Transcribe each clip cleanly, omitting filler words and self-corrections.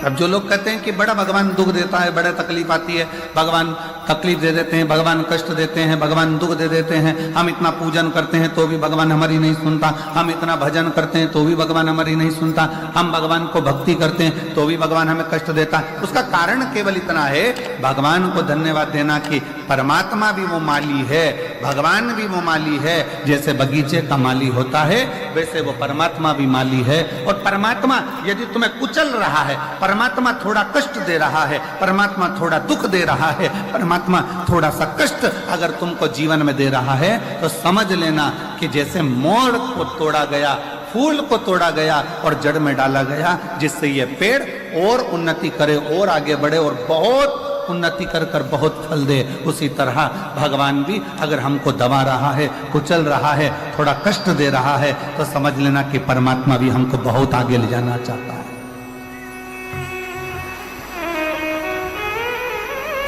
अब जो लोग कहते हैं कि बड़ा भगवान दुख देता है, बड़ा तकलीफ आती है, भगवान तकलीफ दे देते हैं, भगवान कष्ट देते हैं, भगवान दुख दे देते हैं, हम इतना पूजन करते हैं तो भी भगवान हमारी नहीं सुनता, हम इतना भजन करते हैं तो भी भगवान हमारी नहीं सुनता, हम भगवान को भक्ति करते हैं तो भी भगवान हमें कष्ट देता है। उसका कारण केवल इतना है, भगवान को धन्यवाद देना कि परमात्मा भी वो माली है, भगवान भी वो माली है। जैसे बगीचे का माली होता है वैसे वो परमात्मा भी माली है। और परमात्मा यदि तुम्हें कुचल रहा है, परमात्मा थोड़ा कष्ट दे रहा है, परमात्मा थोड़ा दुख दे रहा है, परमात्मा थोड़ा सा कष्ट अगर तुमको जीवन में दे रहा है, तो समझ लेना कि जैसे मोर को तोड़ा गया, फूल को तोड़ा गया और जड़ में डाला गया, जिससे ये पेड़ और उन्नति करे और आगे बढ़े और बहुत उन्नति कर कर बहुत फल दे, उसी तरह भगवान भी अगर हमको दबा रहा है, कुचल रहा है, थोड़ा कष्ट दे रहा है, तो समझ लेना कि परमात्मा भी हमको बहुत आगे ले जाना चाहता है।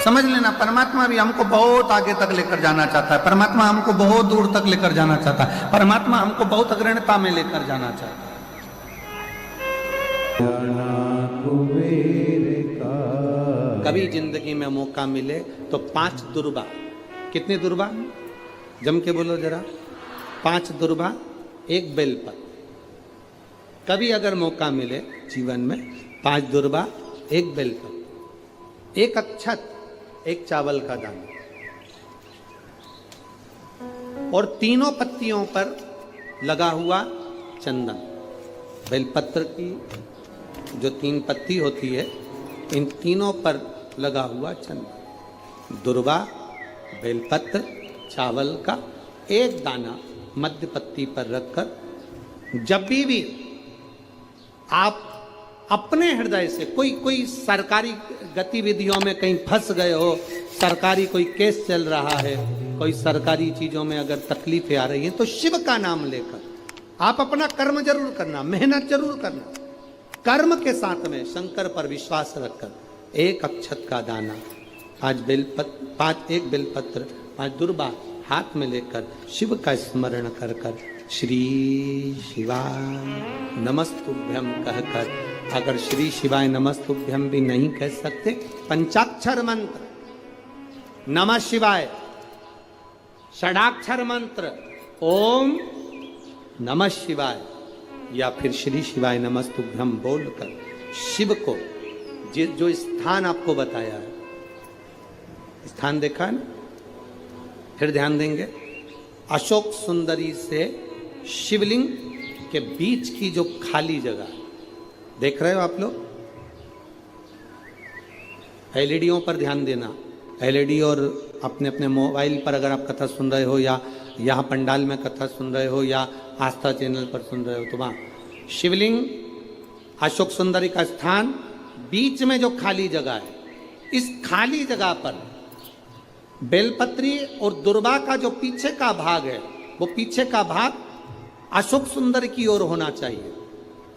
समझ लेना, परमात्मा भी हमको बहुत आगे तक लेकर जाना चाहता है, परमात्मा हमको बहुत दूर तक लेकर जाना चाहता है, परमात्मा हमको बहुत अग्रणता में लेकर जाना चाहता है। कभी जिंदगी में मौका मिले तो 5 दुर्बा, कितनी दुर्बा जम के बोलो जरा, 5 दुर्बा 1 बेलपत्र। कभी अगर मौका मिले जीवन में 5 दुर्बा 1 बेलपत्र, 1 अक्षत 1 चावल का दाना, और तीनों पत्तियों पर लगा हुआ चंदन। बेलपत्र की जो 3 पत्ती होती है, इन तीनों पर लगा हुआ चंदन, दुर्वा, बेलपत्र, चावल का 1 दाना मध्य पत्ती पर रखकर, जब भी आप अपने हृदय से कोई सरकारी गतिविधियों में कहीं फंस गए हो, सरकारी कोई केस चल रहा है, कोई सरकारी चीजों में अगर तकलीफें आ रही हैं, तो शिव का नाम लेकर आप अपना कर्म जरूर करना, मेहनत जरूर करना, कर्म के साथ में शंकर पर विश्वास रखकर 1 अक्षत का दाना, 1 बेलपत्र, 5 दुर्बा हाथ में लेकर शिव का स्मरण कर कर श्री शिवाय नमस्तुभ्यम कहकर, अगर श्री शिवाय नमस्तुभ्यम भी नहीं कह सकते, पंचाक्षर मंत्र नमः शिवाय, षडाक्षर मंत्र ओम नमः शिवाय, या फिर श्री शिवाय नमस्तुभ्यम बोलकर शिव को जो स्थान आपको बताया है, स्थान देखा है ना, फिर ध्यान देंगे, अशोक सुंदरी से शिवलिंग के बीच की जो खाली जगह देख रहे हो आप लोग, एलईडीओं पर ध्यान देना, एलईडी और अपने अपने मोबाइल पर अगर आप कथा सुन रहे हो, या यहाँ पंडाल में कथा सुन रहे हो, या आस्था चैनल पर सुन रहे हो, तो वहाँ शिवलिंग, अशोक सुंदरी का स्थान, बीच में जो खाली जगह है, इस खाली जगह पर बेलपत्री और दुर्वा का जो पीछे का भाग है, वो पीछे का भाग अशोक सुंदर की ओर होना चाहिए,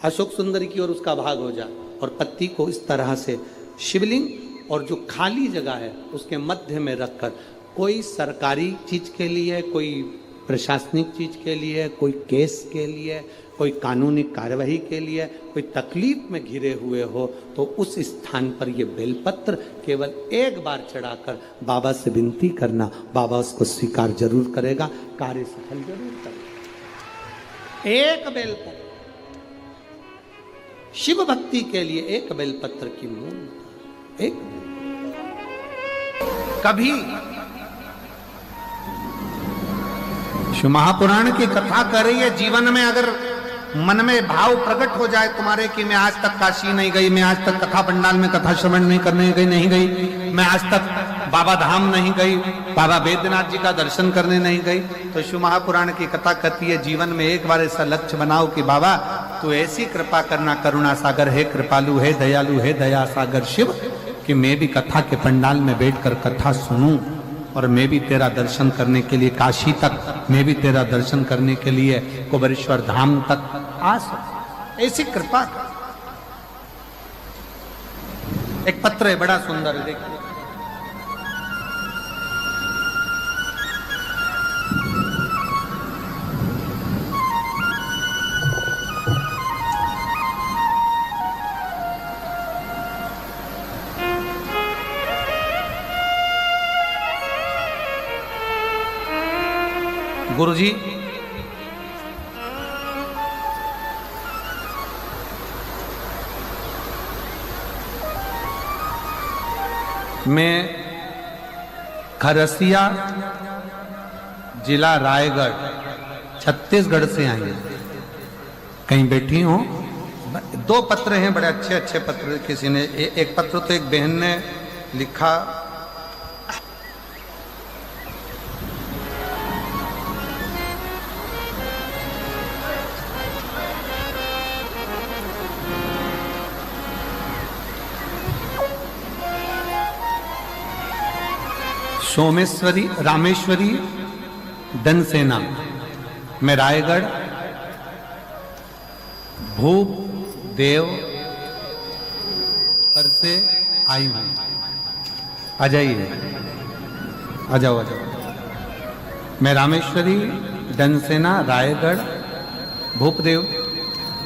अशोक सुंदर की ओर उसका भाग हो जाए, और पत्ती को इस तरह से शिवलिंग और जो खाली जगह है उसके मध्य में रखकर, कोई सरकारी चीज के लिए, कोई प्रशासनिक चीज के लिए, कोई केस के लिए, कोई कानूनी कार्यवाही के लिए, कोई तकलीफ में घिरे हुए हो, तो उस स्थान पर ये बेलपत्र केवल 1 बार चढ़ाकर बाबा से विनती करना, बाबा उसको स्वीकार जरूर करेगा, कार्य सफल जरूर करेगा। 1 बेलपत्र शिव भक्ति के लिए, 1 बेलपत्र की मूल, 1 कभी शिव महापुराण की कथा कर रही है, जीवन में अगर मन में भाव प्रकट हो जाए तुम्हारे कि मैं आज तक काशी नहीं गई, मैं आज तक कथा पंडाल में कथा श्रवण नहीं करने गई, नहीं गई, मैं आज तक बाबा धाम नहीं गई, बाबा बैद्यनाथ जी का दर्शन करने नहीं गई, तो शिव महापुराण की कथा कहती है, जीवन में 1 बार ऐसा लक्ष्य बनाओ कि बाबा तू ऐसी कृपा करना, करुणा सागर है, कृपालु है, दयालु है, दया सागर शिव, कि मैं भी कथा के पंडाल में बैठकर कथा सुनूं, और मैं भी तेरा दर्शन करने के लिए काशी तक, मैं भी तेरा दर्शन करने के लिए कुबेरेश्वर धाम तक आ सकूं, ऐसी कृपा। एक पत्र है बड़ा सुंदर, देखिए, गुरुजी मैं खरसिया जिला रायगढ़ छत्तीसगढ़ से आई हूं। कहीं बैठी हूं। 2 पत्र हैं, बड़े अच्छे अच्छे पत्र। किसी ने एक पत्र तो एक बहन ने लिखा, सोमेश्वरी रामेश्वरी धनसेना, मैं रायगढ़ भूप देव पर से आई हूं। आ जाइए, आ जाओ आ जाओ। मैं रामेश्वरी धनसेना रायगढ़ भूपदेव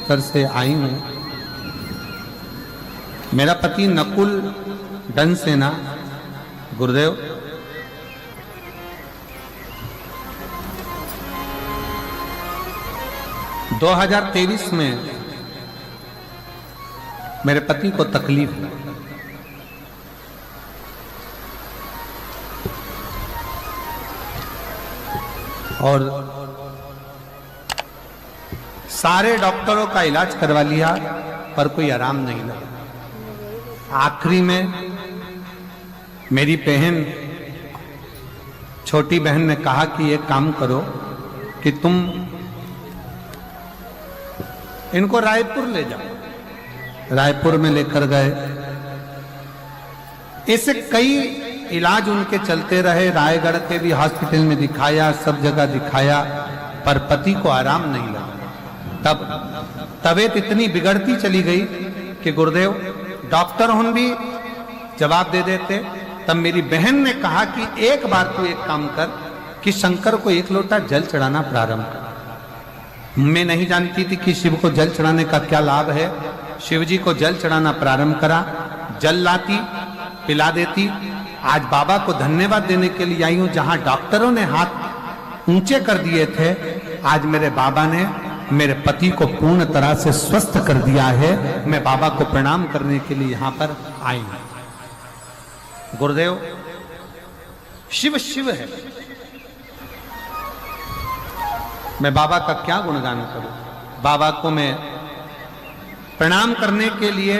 पर से आई हूं। मेरा पति नकुल धनसेना गुरुदेव 2023 में मेरे पति को तकलीफ हुई और सारे डॉक्टरों का इलाज करवा लिया पर कोई आराम नहीं लगा। आखिरी में मेरी बहन, छोटी बहन ने कहा कि एक काम करो कि तुम इनको रायपुर ले जाओ। रायपुर में लेकर गए। ऐसे कई इलाज उनके चलते रहे। रायगढ़ के भी हॉस्पिटल में दिखाया, सब जगह दिखाया, पर पति को आराम नहीं लगा। तब तबीयत इतनी बिगड़ती चली गई कि गुरुदेव डॉक्टर उन भी जवाब दे देते। तब मेरी बहन ने कहा कि एक बार तू एक काम कर कि शंकर को 1 लोटा जल चढ़ाना प्रारंभ कर। मैं नहीं जानती थी कि शिव को जल चढ़ाने का क्या लाभ है। शिव जी को जल चढ़ाना प्रारंभ करा, जल लाती, पिला देती। आज बाबा को धन्यवाद देने के लिए आई हूं। जहां डॉक्टरों ने हाथ ऊंचे कर दिए थे, आज मेरे बाबा ने मेरे पति को पूर्ण तरह से स्वस्थ कर दिया है। मैं बाबा को प्रणाम करने के लिए यहां पर आई हूं। गुरुदेव शिव शिव है। मैं बाबा का क्या गुणगान करूं। बाबा को मैं प्रणाम करने के लिए,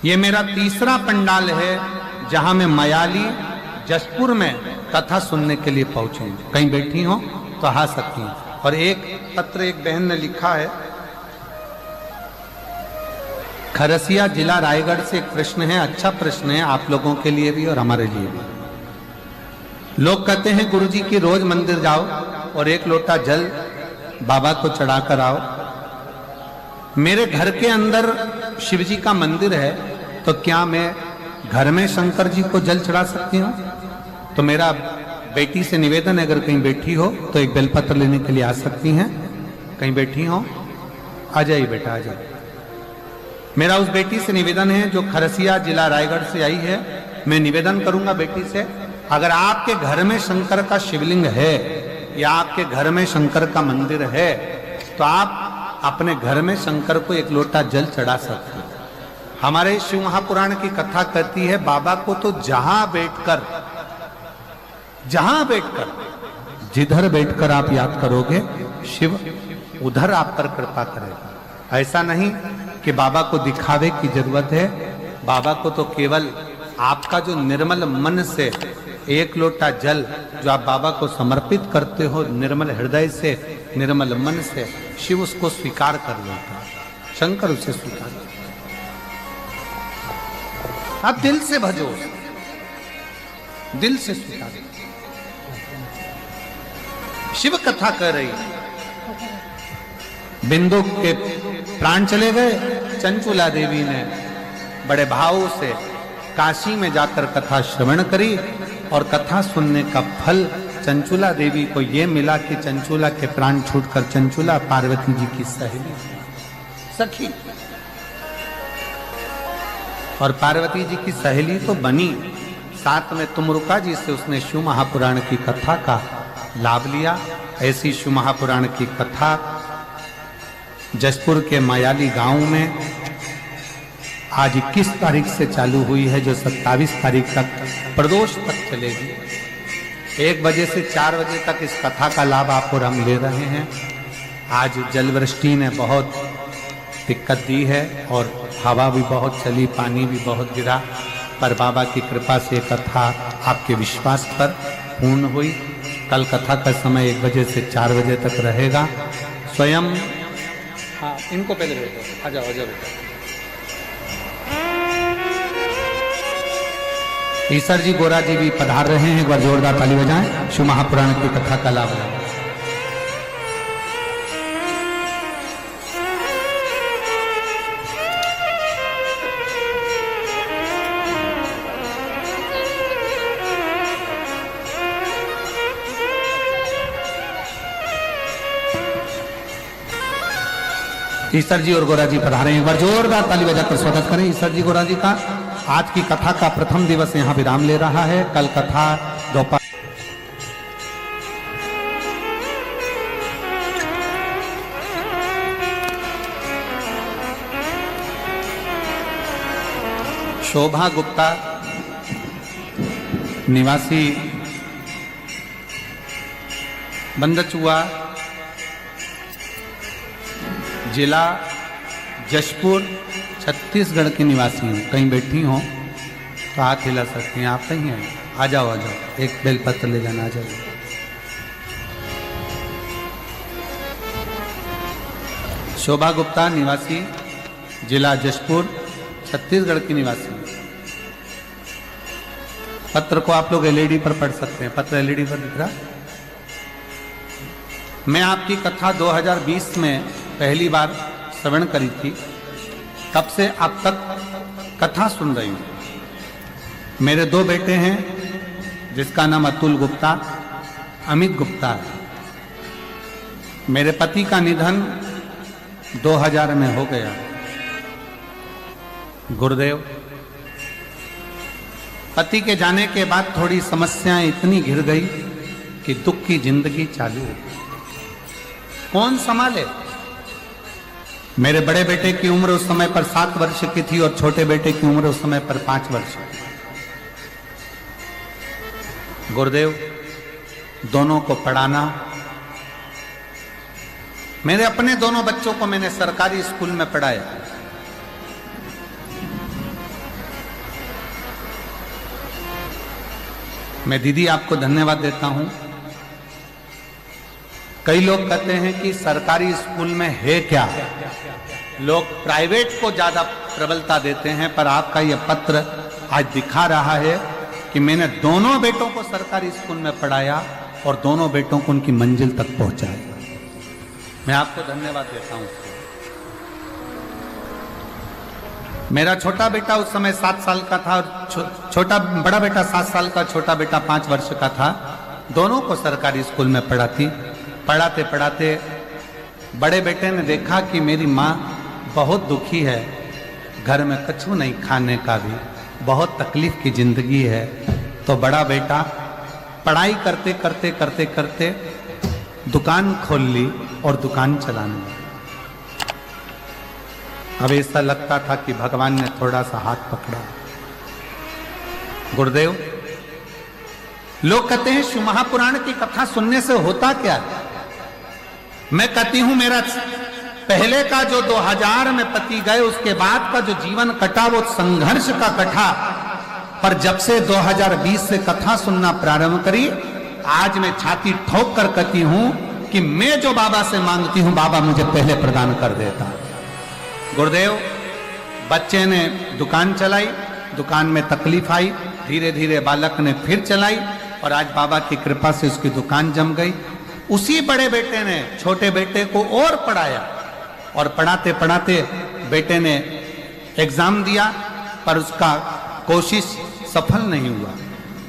ये मेरा तीसरा पंडाल है जहां मैं मयाली जसपुर में कथा सुनने के लिए पहुंची हूं। कहीं बैठी हो तो आ सकती हूं। और एक पत्र एक बहन ने लिखा है, खरसिया जिला रायगढ़ से एक प्रश्न है। अच्छा प्रश्न है आप लोगों के लिए भी और हमारे लिए भी। लोग कहते हैं गुरुजी की रोज मंदिर जाओ और 1 लोटा जल बाबा को चढ़ा कर आओ। मेरे घर के अंदर शिव जी का मंदिर है, तो क्या मैं घर में शंकर जी को जल चढ़ा सकती हूँ? तो मेरा बेटी से निवेदन है, अगर कहीं बैठी हो तो एक बेलपत्र लेने के लिए आ सकती हैं। कहीं बैठी हो आ जाइए बेटा, आ जाइए। मेरा उस बेटी से निवेदन है जो खरसिया जिला रायगढ़ से आई है। मैं निवेदन करूंगा बेटी से, अगर आपके घर में शंकर का शिवलिंग है या आपके घर में शंकर का मंदिर है तो आप अपने घर में शंकर को 1 लोटा जल चढ़ा सकते हैं। हमारे शिव महापुराण की कथा कहती है बाबा को तो जहां बैठकर जिधर बैठकर आप याद करोगे शिव उधर आप पर कृपा करेगा। ऐसा नहीं कि बाबा को दिखावे की जरूरत है। बाबा को तो केवल आपका जो निर्मल मन से 1 लोटा जल जो आप बाबा को समर्पित करते हो, निर्मल हृदय से, निर्मल मन से, शिव उसको स्वीकार कर लेता है। शंकर उसे स्वीकार करता है। आप दिल से भजो, दिल से स्वीकार। शिव कथा कर रही है। बिंदु के प्राण चले गए। चंचुला देवी ने बड़े भाव से काशी में जाकर कथा श्रवण करी और कथा सुनने का फल चंचुला देवी को यह मिला कि चंचुला के प्राण छूटकर चंचुला पार्वती जी की सहेली सखी, और पार्वती जी की सहेली तो बनी, साथ में तुमरुका जी से उसने शिव महापुराण की कथा का लाभ लिया। ऐसी शिव महापुराण की कथा जशपुर के मायाली गांव में आज 21 तारीख से चालू हुई है, जो 27 तारीख तक प्रदोष तक चलेगी। 1 बजे से 4 बजे तक इस कथा का लाभ आप और हम ले रहे हैं। आज जलवृष्टि ने बहुत दिक्कत दी है और हवा भी बहुत चली, पानी भी बहुत गिरा, पर बाबा की कृपा से कथा आपके विश्वास पर पूर्ण हुई। कल कथा का समय 1 बजे से 4 बजे तक रहेगा। स्वयं हाँ, इनको पहले भेजो, आ जाओ बेटा। ईसर जी, गोरा जी भी पधार रहे हैं, एक बार जोरदार ताली बजाएं, शिव महापुराण की कथा का लाभ लें। ईसर जी और गोरा जी पधारे, एक बार जोरदार ताली बजाकर स्वागत करें ईसर जी, गोरा जी का। आज की कथा का प्रथम दिवस यहां विराम ले रहा है। कल कथा दोपहर शोभा गुप्ता निवासी बंदचुआ, जिला जशपुर, छत्तीसगढ़ की निवासी हूँ। कहीं बैठी हो तो हाथ हिला सकती हैं, आप कहीं हैं, आ जाओ, एक बेलपत्र ले जाना, आ जाओ। शोभा गुप्ता निवासी, जिला जशपुर, छत्तीसगढ़ की निवासी। पत्र को आप लोग एलईडी पर पढ़ सकते हैं, पत्र एलईडी पर दिख रहा। मैं आपकी कथा 2020 में पहली बार श्रवण करी थी, तब से अब तक कथा सुन रही हूं। मेरे 2 बेटे हैं, जिसका नाम अतुल गुप्ता, अमित गुप्ता है। मेरे पति का निधन 2000 में हो गया, गुरुदेव। पति के जाने के बाद थोड़ी समस्याएं इतनी घिर गई कि दुख की जिंदगी चालू हो। कौन संभाले? मेरे बड़े बेटे की उम्र उस समय पर 7 वर्ष की थी और छोटे बेटे की उम्र उस समय पर 5 वर्ष की। गुरुदेव, दोनों को पढ़ाना, मेरे अपने दोनों बच्चों को मैंने सरकारी स्कूल में पढ़ाया। मैं दीदी आपको धन्यवाद देता हूं। कई लोग कहते हैं कि सरकारी स्कूल में है क्या, लोग प्राइवेट को ज्यादा प्रबलता देते हैं, पर आपका यह पत्र आज दिखा रहा है कि मैंने दोनों बेटों को सरकारी स्कूल में पढ़ाया और दोनों बेटों को उनकी मंजिल तक पहुंचाया। मैं आपको धन्यवाद देता हूं। मेरा छोटा बेटा उस समय 7 साल का था और बड़ा बेटा 7 साल का, छोटा बेटा 5 वर्ष का था। दोनों को सरकारी स्कूल में पढ़ाते पढ़ाते बड़े बेटे ने देखा कि मेरी माँ बहुत दुखी है, घर में कछु नहीं खाने का भी, बहुत तकलीफ की जिंदगी है। तो बड़ा बेटा पढ़ाई करते करते करते करते दुकान खोल ली और दुकान चलाने लगा। अब ऐसा लगता था कि भगवान ने थोड़ा सा हाथ पकड़ा। गुरुदेव, लोग कहते हैं शिव महापुराण की कथा सुनने से होता क्या है? मैं कहती हूं, मेरा पहले का जो 2000 में पति गए, उसके बाद का जो जीवन कटा वो संघर्ष का कटा, पर जब से 2020 से कथा सुनना प्रारंभ करी, आज मैं छाती ठोक कर कहती हूं कि मैं जो बाबा से मांगती हूं, बाबा मुझे पहले प्रदान कर देता। गुरुदेव, बच्चे ने दुकान चलाई, दुकान में तकलीफ आई, धीरे धीरे बालक ने फिर चलाई और आज बाबा की कृपा से उसकी दुकान जम गई। उसी बड़े बेटे ने छोटे बेटे को और पढ़ाया और पढ़ाते पढ़ाते बेटे ने एग्जाम दिया, पर उसका कोशिश सफल नहीं हुआ।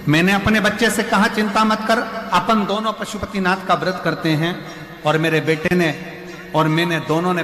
मैंने अपने बच्चे से कहा, चिंता मत कर, अपन दोनों पशुपतिनाथ का व्रत करते हैं। और मेरे बेटे ने और मैंने दोनों ने